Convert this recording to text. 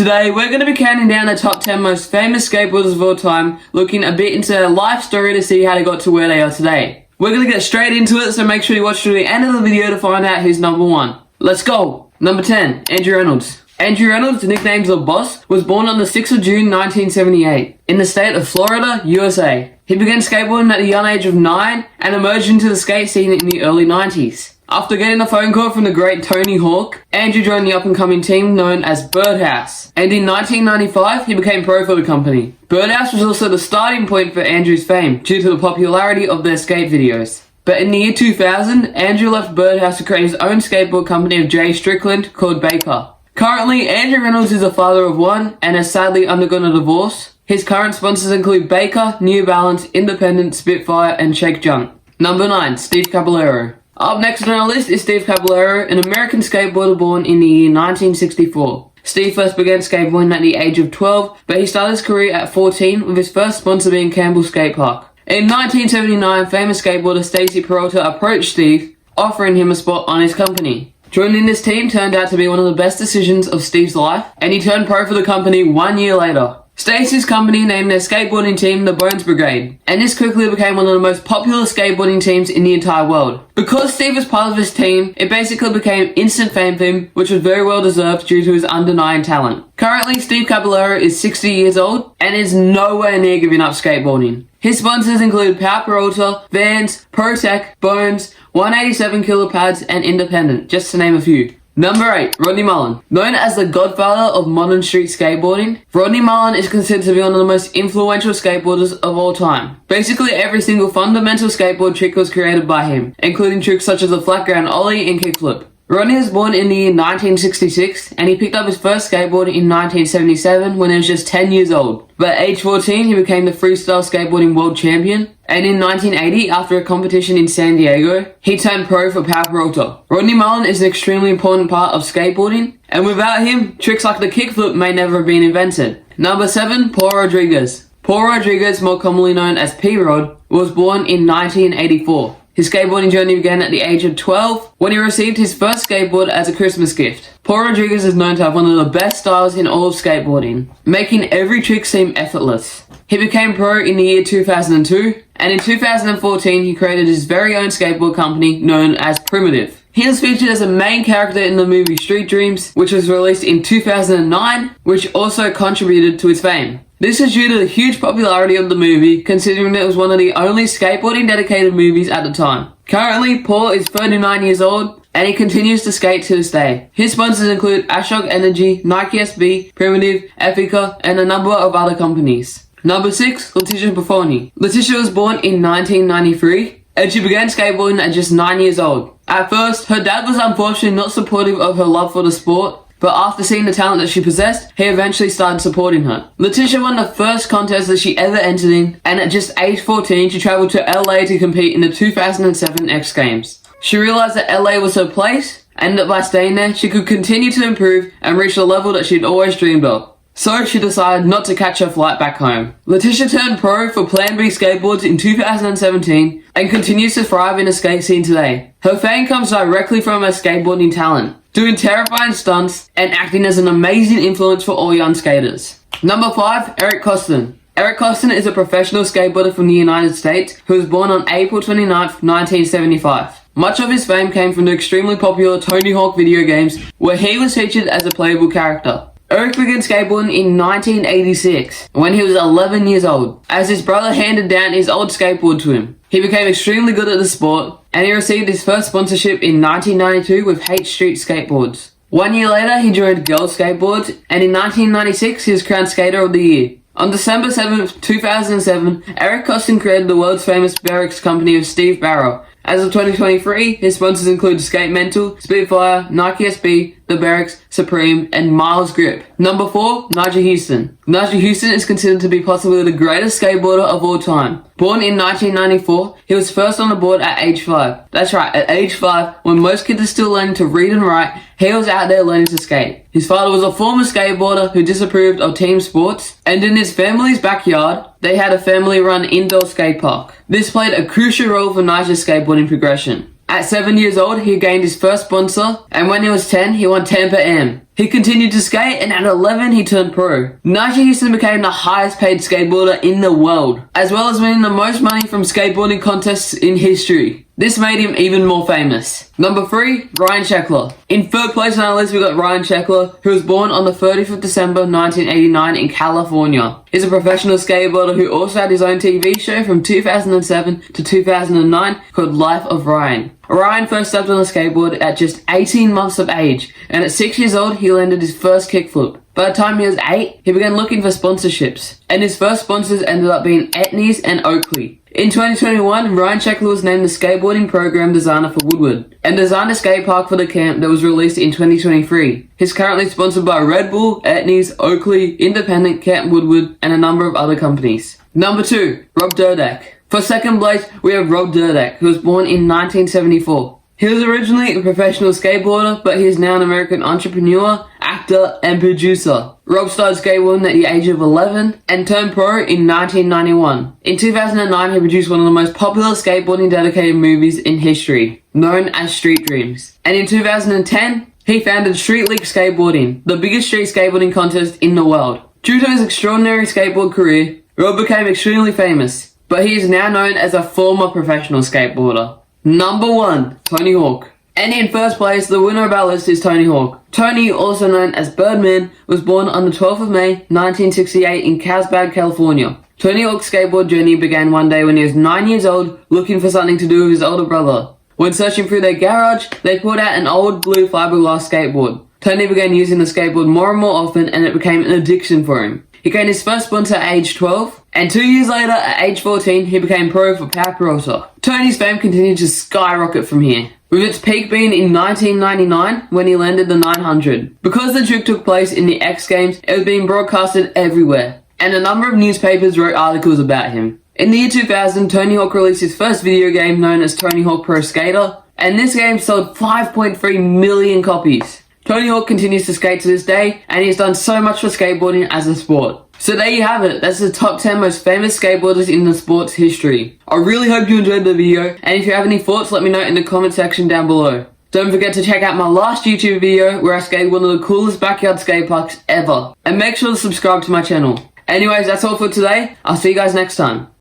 Today, we're going to be counting down the top 10 most famous skateboarders of all time, looking a bit into their life story to see how they got to where they are today. We're going to get straight into it, so make sure you watch to the end of the video to find out who's number 1. Let's go! Number 10, Andrew Reynolds. Andrew Reynolds, nicknamed The Boss, was born on the 6th of June 1978 in the state of Florida, USA. He began skateboarding at the young age of 9 and emerged into the skate scene in the early 90s. After getting a phone call from the great Tony Hawk, Andrew joined the up-and-coming team known as Birdhouse, and in 1995 he became pro for the company. Birdhouse was also the starting point for Andrew's fame due to the popularity of their skate videos. But in the year 2000, Andrew left Birdhouse to create his own skateboard company of Jay Strickland called Baker. Currently, Andrew Reynolds is a father of 1 and has sadly undergone a divorce. His current sponsors include Baker, New Balance, Independent, Spitfire, and Shake Junk. Number 9, Steve Caballero. Up next on our list is Steve Caballero, an American skateboarder born in the year 1964. Steve first began skateboarding at the age of 12, but he started his career at 14 with his first sponsor being Campbell Skate Park. In 1979, famous skateboarder Stacy Peralta approached Steve, offering him a spot on his company. Joining this team turned out to be one of the best decisions of Steve's life, and he turned pro for the company 1 year later. Stacy's company named their skateboarding team the Bones Brigade, and this quickly became one of the most popular skateboarding teams in the entire world. Because Steve was part of this team, it basically became instant fame for him, which was very well deserved due to his undenying talent. Currently, Steve Caballero is 60 years old and is nowhere near giving up skateboarding. His sponsors include Power Peralta, Vans, ProTech, Bones, 187 Killer Pads, and Independent, just to name a few. Number 8, Rodney Mullen. Known as the godfather of modern street skateboarding, Rodney Mullen is considered to be one of the most influential skateboarders of all time. Basically, every single fundamental skateboard trick was created by him, including tricks such as the flat ground ollie and kickflip. Rodney was born in the year 1966, and he picked up his first skateboard in 1977 when he was just 10 years old. But at age 14, he became the freestyle skateboarding world champion, and in 1980, after a competition in San Diego, he turned pro for Power Peralta. Rodney Mullen is an extremely important part of skateboarding, and without him, tricks like the kickflip may never have been invented. Number 7, Paul Rodriguez. Paul Rodriguez, more commonly known as P-Rod, was born in 1984. His skateboarding journey began at the age of 12 when he received his first skateboard as a Christmas gift. Paul Rodriguez is known to have one of the best styles in all of skateboarding, making every trick seem effortless. He became pro in the year 2002, and in 2014 he created his very own skateboard company known as Primitive. He was featured as a main character in the movie Street Dreams, which was released in 2009, which also contributed to his fame. This is due to the huge popularity of the movie, considering it was one of the only skateboarding dedicated movies at the time. Currently, Paul is 39 years old, and he continues to skate to this day. His sponsors include Ashok Energy, Nike SB, Primitive, Epica, and a number of other companies. Number 6, Leticia Bufoni. Leticia was born in 1993, and she began skateboarding at just 9 years old. At first, her dad was unfortunately not supportive of her love for the sport, but after seeing the talent that she possessed, he eventually started supporting her. Leticia won the first contest that she ever entered in, and at just age 14, she traveled to LA to compete in the 2007 X Games. She realized that LA was her place, and that by staying there, she could continue to improve and reach the level that she'd always dreamed of. So she decided not to catch her flight back home. Leticia turned pro for Plan B skateboards in 2017 and continues to thrive in the skate scene today. Her fame comes directly from her skateboarding talent, doing terrifying stunts and acting as an amazing influence for all young skaters. Number 5, Eric Koston. Eric Koston is a professional skateboarder from the United States who was born on April 29th, 1975. Much of his fame came from the extremely popular Tony Hawk video games, where he was featured as a playable character. Eric began skateboarding in 1986 when he was 11 years old, as his brother handed down his old skateboard to him. He became extremely good at the sport, and he received his first sponsorship in 1992 with H Street Skateboards. 1 year later, he joined Girls Skateboards, and in 1996, he was crowned Skater of the Year. On December 7th, 2007, Eric Koston created the world's famous barracks company of Steve Barrow. As of 2023, his sponsors include Skate Mental, Spitfire, Nike SB, The Barracks, Supreme, and Miles Grip. Number 4, Nyjah Huston. Nyjah Huston is considered to be possibly the greatest skateboarder of all time. Born in 1994, he was first on the board at age 5. That's right, at age 5, when most kids are still learning to read and write, he was out there learning to skate. His father was a former skateboarder who disapproved of team sports, and in his family's backyard, they had a family-run indoor skate park. This played a crucial role for Nyjah's skateboarding progression. At 7 years old, he gained his first sponsor, and when he was 10, he won 10 per am. He continued to skate, and at 11, he turned pro. Nyjah Huston became the highest paid skateboarder in the world, as well as winning the most money from skateboarding contests in history. This made him even more famous. Number 3, Ryan Sheckler. In third place on our list, we got Ryan Sheckler, who was born on the 30th of December 1989 in California. He's a professional skateboarder who also had his own TV show from 2007 to 2009 called Life of Ryan. Ryan first stepped on a skateboard at just 18 months of age, and at 6 years old, he landed his first kickflip. By the time he was 8, he began looking for sponsorships, and his first sponsors ended up being Etnies and Oakley. In 2021, Ryan Sheckler was named the skateboarding program designer for Woodward, and designed a skate park for the camp that was released in 2023. He's currently sponsored by Red Bull, Etnies, Oakley, Independent, Camp Woodward, and a number of other companies. Number 2, Rob Dyrdek. For second place, we have Rob Dyrdek, who was born in 1974. He was originally a professional skateboarder, but he is now an American entrepreneur, actor, and producer. Rob started skateboarding at the age of 11 and turned pro in 1991. In 2009, he produced one of the most popular skateboarding dedicated movies in history, known as Street Dreams. And in 2010, he founded Street League Skateboarding, the biggest street skateboarding contest in the world. Due to his extraordinary skateboard career, Rob became extremely famous, but he is now known as a former professional skateboarder. Number 1, Tony Hawk. And in first place, the winner of our list is Tony Hawk. Tony, also known as Birdman, was born on the 12th of May, 1968 in Carlsbad, California. Tony Hawk's skateboard journey began one day when he was 9 years old, looking for something to do with his older brother. When searching through their garage, they pulled out an old blue fiberglass skateboard. Tony began using the skateboard more and more often, and it became an addiction for him. He gained his first sponsor at age 12, and 2 years later, at age 14, he became pro for Power Peralta. Tony's fame continued to skyrocket from here, with its peak being in 1999 when he landed the 900. Because the trick took place in the X Games, it was being broadcasted everywhere, and a number of newspapers wrote articles about him. In the year 2000, Tony Hawk released his first video game known as Tony Hawk Pro Skater, and this game sold 5.3 million copies. Tony Hawk continues to skate to this day, and he's done so much for skateboarding as a sport. So there you have it, that's the top 10 most famous skateboarders in the sport's history. I really hope you enjoyed the video, and if you have any thoughts, let me know in the comment section down below. Don't forget to check out my last YouTube video where I skated one of the coolest backyard skate parks ever. And make sure to subscribe to my channel. Anyways, that's all for today. I'll see you guys next time.